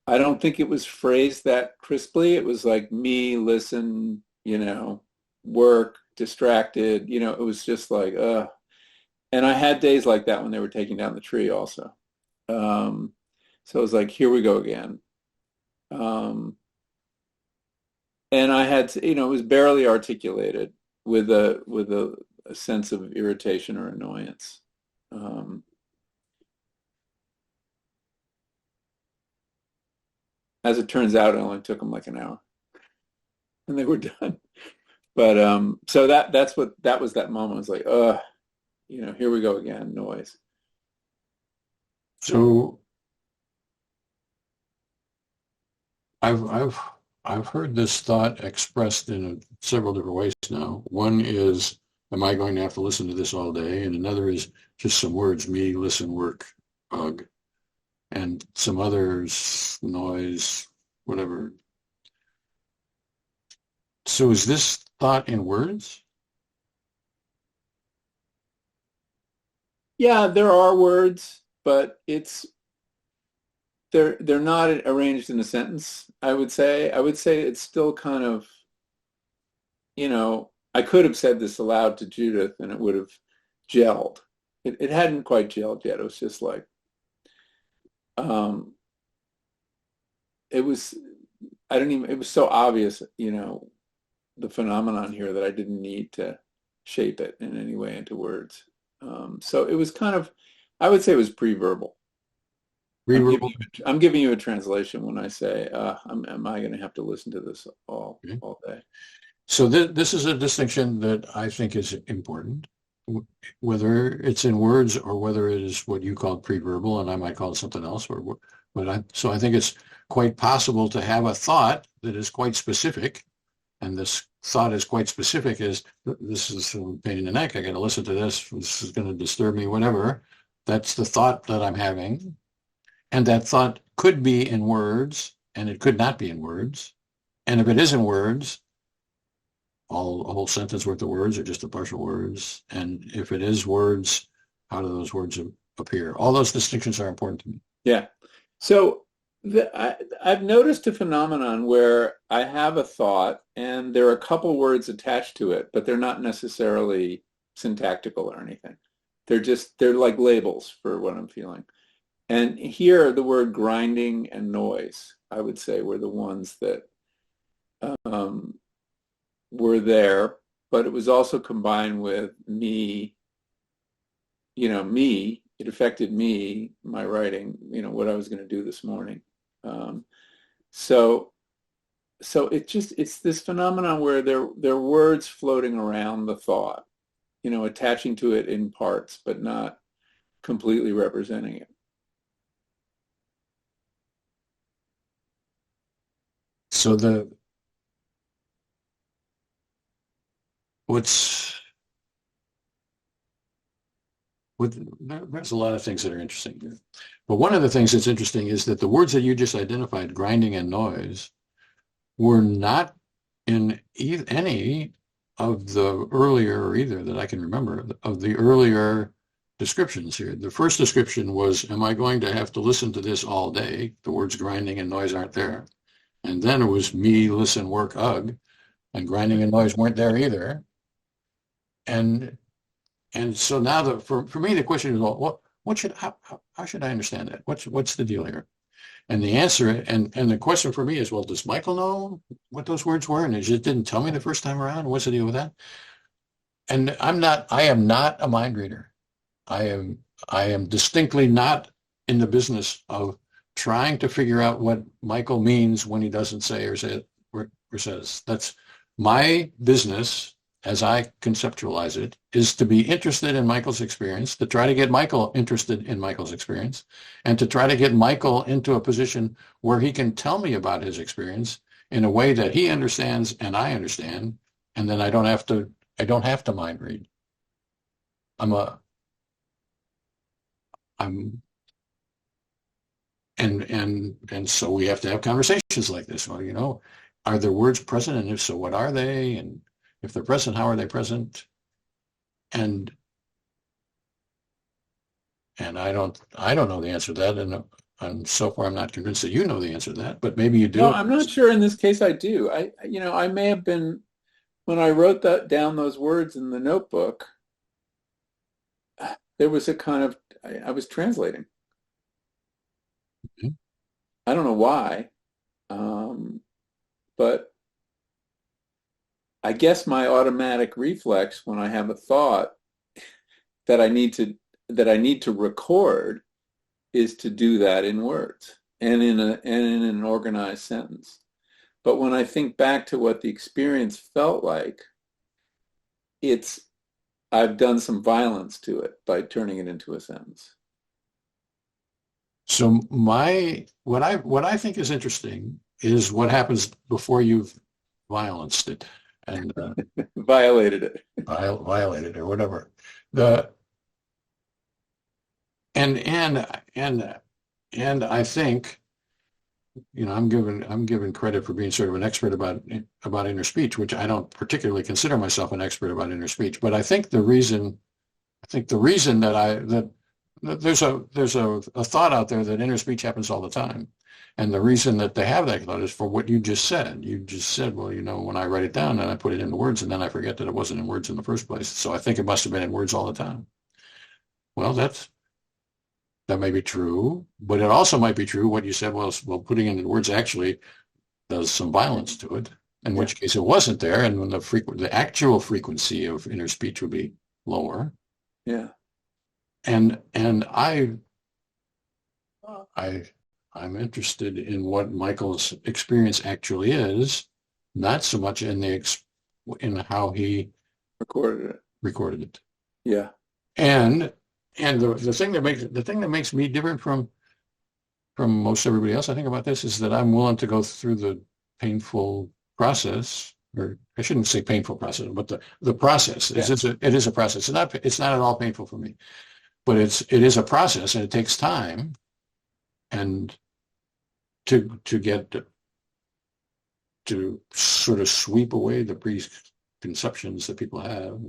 I don't think it was phrased that crisply. It was like me, listen, work, distracted. It was just like, And I had days like that when they were taking down the tree also. Um, so it was like, here we go again. Um, and I had, it was barely articulated with a sense of irritation or annoyance. Um, as it turns out, it only took them like an hour, and they were done. But so that was that moment. It was like, here we go again, noise. So I've heard this thought expressed in several different ways now. One is, am I going to have to listen to this all day? And another is just some words, me, listen, work, ugh, and some others, noise, whatever. So is this thought in words? Yeah, there are words, but they're not arranged in a sentence, I would say. I would say it's still kind of, I could have said this aloud to Judith and it would have gelled. It hadn't quite gelled yet. It was just like, um, it was, I don't even, it was so obvious, the phenomenon here that I didn't need to shape it in any way into words. So it was kind of, I would say it was pre-verbal. Reverbal. I'm giving you a translation when I say, am I going to have to listen to this Okay. all day? So this is a distinction that I think is important, whether it's in words or whether it is what you call pre-verbal, and I might call it something else. So I think it's quite possible to have a thought that is quite specific, and this thought is quite specific is, this is a pain in the neck. I got to listen to this. This is going to disturb me, whatever. That's the thought that I'm having. And that thought could be in words, and it could not be in words. And if it is in words, a whole sentence worth of words or just the partial words. And if it is words, how do those words appear? All those distinctions are important to me. Yeah. So I've noticed a phenomenon where I have a thought and there are a couple words attached to it, but they're not necessarily syntactical or anything. They're like labels for what I'm feeling. And here the word grinding and noise, I would say, were the ones that um, were there, but it was also combined with me, me, it affected me, my writing, what I was going to do this morning. Um, so it's this phenomenon where there are words floating around the thought, attaching to it in parts, but not completely representing it. So what's there's a lot of things that are interesting here. But one of the things that's interesting is that the words that you just identified, grinding and noise, were not in any of the earlier, or either that I can remember, of the earlier descriptions here. The first description was, am I going to have to listen to this all day? The words grinding and noise aren't there. And then it was me, listen, work, ugh, and grinding and noise weren't there either. And so now for me the question is, well, how should I understand that? What's the deal here? And the answer and the question for me is, well, does Michael know what those words were? And he just didn't tell me the first time around. What's the deal with that? And I am not a mind reader. I am distinctly not in the business of trying to figure out what Michael means when he doesn't say or says. That's my business, as I conceptualize it, is to be interested in Michael's experience, to try to get Michael interested in Michael's experience, and to try to get Michael into a position where he can tell me about his experience in a way that he understands and I understand, and then I don't have to mind read. I'm And so we have to have conversations like this. Well, are there words present? And if so, what are they? And if they're present, how are they present? And I don't know the answer to that. And so far, I'm not convinced that you know the answer to that, but maybe you No, do. I'm not sure in this case I do. I may have been, when I wrote that down, those words in the notebook, there was a kind of, I was translating. Mhm. I don't know why, but I guess my automatic reflex when I have a thought that I need to record is to do that in words and in an organized sentence. But when I think back to what the experience felt like, it's I've done some violence to it by turning it into a sentence. So what I think is interesting is what happens before you've violenced it and Violated it. violated or whatever. The and and and I think I'm given credit for being sort of an expert about inner speech, which I don't particularly consider myself an expert about inner speech. But I think the reason that there's a thought out there that inner speech happens all the time. And the reason that they have that thought is for what you just said. You just said, well, when I write it down and I put it into words and then I forget that it wasn't in words in the first place. So I think it must have been in words all the time. Well, that may be true, but it also might be true what you said was, well, putting it in words actually does some violence to it, in Yeah. which case it wasn't there, and when the actual frequency of inner speech would be lower. Yeah. And I I'm interested in what Michael's experience actually is, not so much in how he Recorded it. recorded it. Yeah. And the thing that makes me different from most everybody else, I think about this, is that I'm willing to go through the painful process, or I shouldn't say painful process, but the process. Yeah. It is a process. It's not at all painful for me, but it is a process, and it takes time, and to get to sort of sweep away the preconceptions that people have.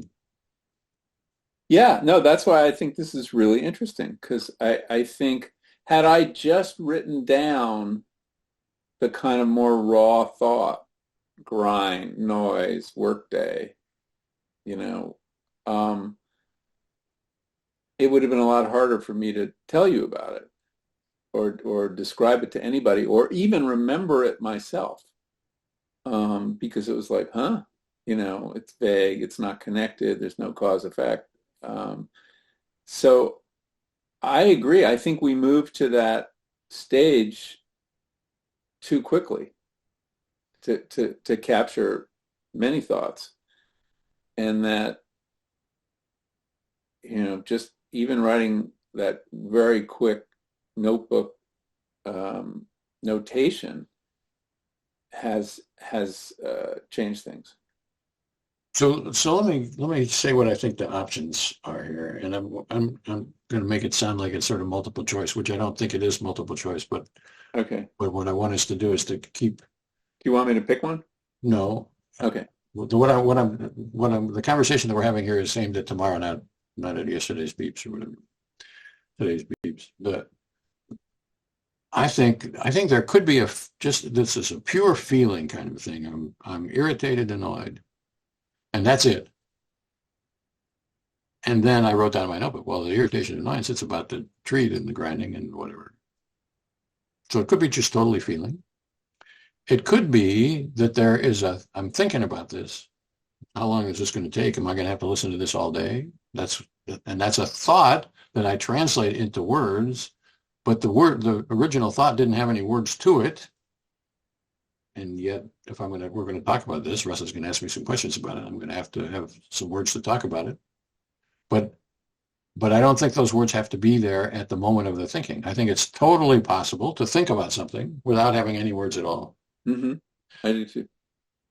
Yeah. No, that's why I think this is really interesting because I think had I just written down the kind of more raw thought, grind, noise, workday, you know, um, it would have been a lot harder for me to tell you about it or describe it to anybody or even remember it myself. Because it was like, huh, it's vague, it's not connected, there's no cause effect. So I agree. I think we moved to that stage too quickly to capture many thoughts, and that just even writing that very quick notebook notation has changed things. So let me say what I think the options are here, and I'm going to make it sound like it's sort of multiple choice, which I don't think it is multiple choice, but Okay. what I want us to do is to keep. Do you want me to pick one? No. Okay. The conversation that we're having here is aimed at tomorrow, not at yesterday's beeps or whatever. Today's beeps. But I think there could be this is a pure feeling kind of thing. I'm irritated, annoyed, and that's it. And then I wrote down in my notebook, well, the irritation and annoyance, it's about the treat and the grinding and whatever. So it could be just totally feeling. It could be that I'm thinking about this. How long is this going to take? Am I going to have to listen to this all day? That's a thought that I translate into words, but the original thought didn't have any words to it. And yet, we're going to talk about this, Russ is going to ask me some questions about it. I'm going to have some words to talk about it. But I don't think those words have to be there at the moment of the thinking. I think it's totally possible to think about something without having any words at all. Mm-hmm. I do too.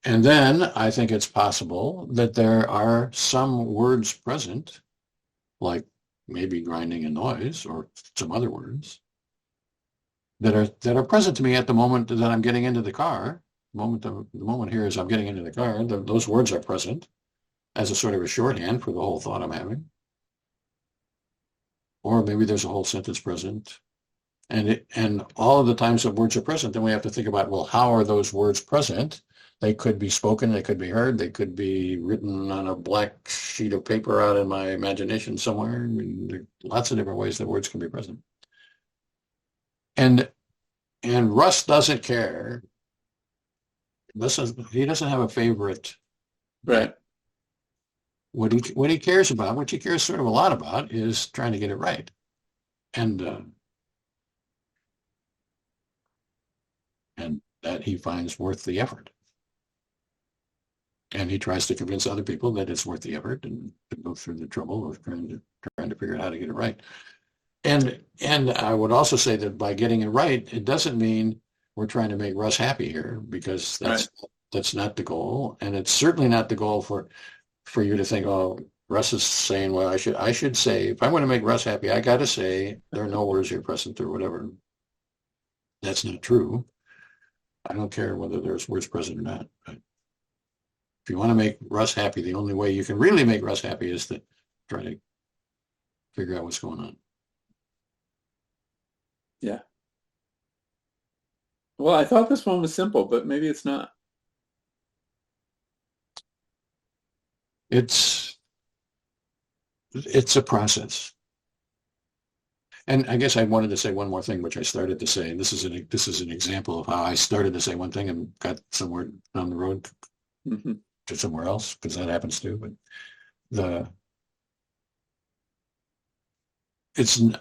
And then I think it's possible that there are some words present, like maybe grinding and noise or some other words, that are present to me at the moment that I'm getting into the car. The moment here is I'm getting into the car. Those words are present as a sort of a shorthand for the whole thought I'm having. Or maybe there's a whole sentence present. And all of the times that words are present, then we have to think about, well, how are those words present? They could be spoken, they could be heard, they could be written on a black sheet of paper out in my imagination somewhere. I mean, there are lots of different ways that words can be present. And Russ doesn't care. He doesn't have a favorite. Right. What he cares about, what he cares sort of a lot about, is trying to get it right. And that he finds worth the effort. And he tries to convince other people that it's worth the effort and to go through the trouble of trying to figure out how to get it right. And I would also say that by getting it right, it doesn't mean we're trying to make Russ happy here, because that's not the goal. And it's certainly not the goal for you to think, oh, Russ is saying, well, I should say, if I want to make Russ happy, I got to say there are no words here present or whatever. That's not true. I don't care whether there's words present or not. But if you want to make Russ happy, the only way you can really make Russ happy is to try to figure out what's going on. Yeah. Well, I thought this one was simple, but maybe it's not. It's a process. And I guess I wanted to say one more thing, which I started to say, and this is an example of how I started to say one thing and got somewhere down the road to somewhere else, because that happens too. But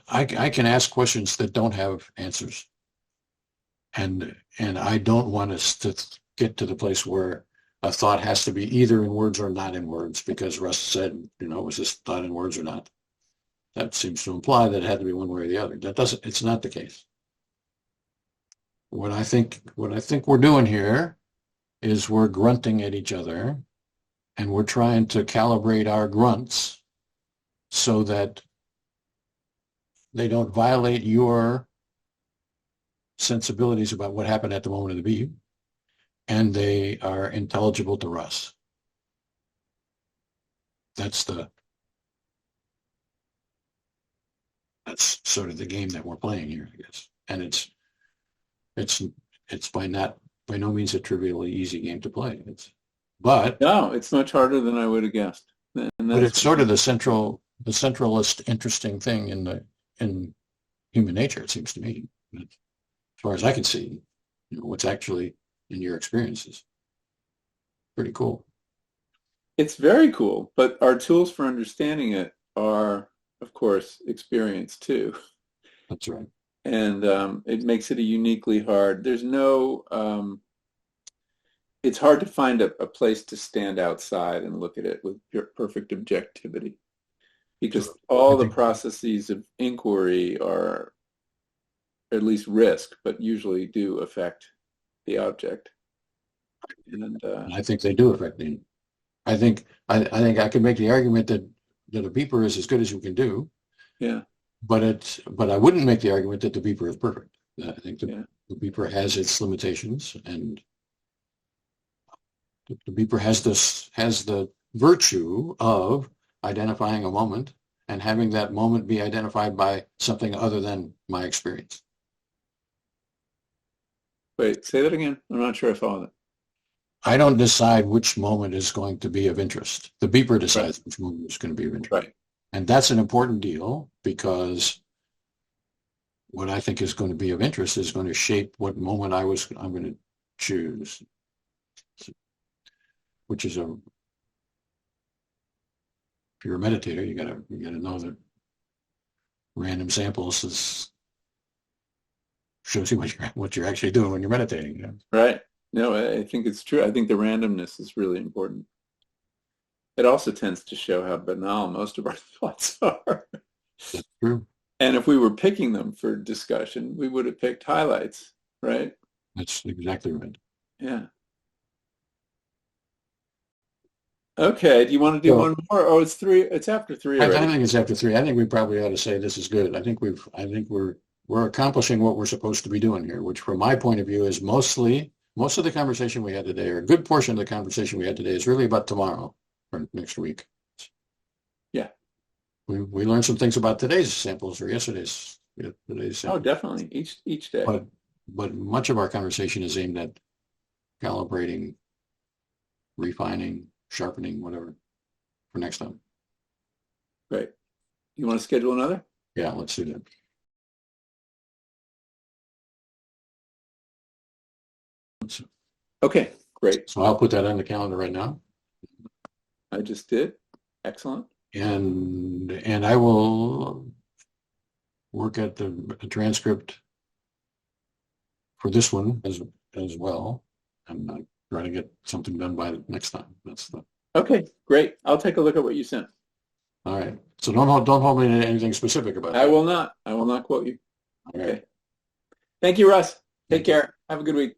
I can ask questions that don't have answers, and I don't want us to get to the place where a thought has to be either in words or not in words, because Russ said, was this thought in words or not? That seems to imply that it had to be one way or the other. It's not the case. What I think we're doing here is we're grunting at each other, and we're trying to calibrate our grunts so that they don't violate your sensibilities about what happened at the moment of the beep, and they are intelligible to Russ. That's sort of the game that we're playing here, I guess. And it's by no means a trivially easy game to play. No, it's much harder than I would have guessed. But it's sort of the centralist interesting thing in human nature, it seems to me. As far as I can see, what's actually in your experiences. Pretty cool. It's very cool, but our tools for understanding it are, of course, experience too. That's right. And it makes it a uniquely hard. There's no, it's hard to find a place to stand outside and look at it with perfect objectivity, because all the processes of inquiry are at least risk, but usually do affect the object. And I think they do affect me. I think I could make the argument that a beeper is as good as you can do. Yeah. But I wouldn't make the argument that the beeper is perfect. I think the beeper has its limitations, and the beeper has the virtue of identifying a moment and having that moment be identified by something other than my experience. Wait, say that again. I'm not sure I followed it. I don't decide which moment is going to be of interest. The beeper decides which moment is going to be of interest. Right. And that's an important deal, because what I think is going to be of interest is going to shape what moment I'm going to choose, which is if you're a meditator, you gotta know that random samples shows you what you're actually doing when you're meditating. Right. No, I think it's true. I think the randomness is really important. It also tends to show how banal most of our thoughts are. That's true. And if we were picking them for discussion, we would have picked highlights, right? That's exactly right. Yeah. Okay. Do you want to do one more? Oh, it's 3. It's after 3 already. I think it's after 3. I think we probably ought to say this is good. I think we're we're accomplishing what we're supposed to be doing here, which from my point of view is most of the conversation we had today, or a good portion of the conversation we had today, is really about tomorrow or next week. Yeah. We learned some things about today's samples or today's samples. Oh, definitely. Each day. But much of our conversation is aimed at calibrating, refining, sharpening, whatever, for next time. Great. You want to schedule another? Yeah, let's do that. Okay, great. So I'll put that on the calendar right now. I just did. Excellent. And I will work at the transcript for this one as well. And try to get something done by next time. Okay, great. I'll take a look at what you sent. All right. So don't hold me to anything specific about that. I will not. I will not quote you. All right. Okay. Thank you, Russ. Take care. Have a good week.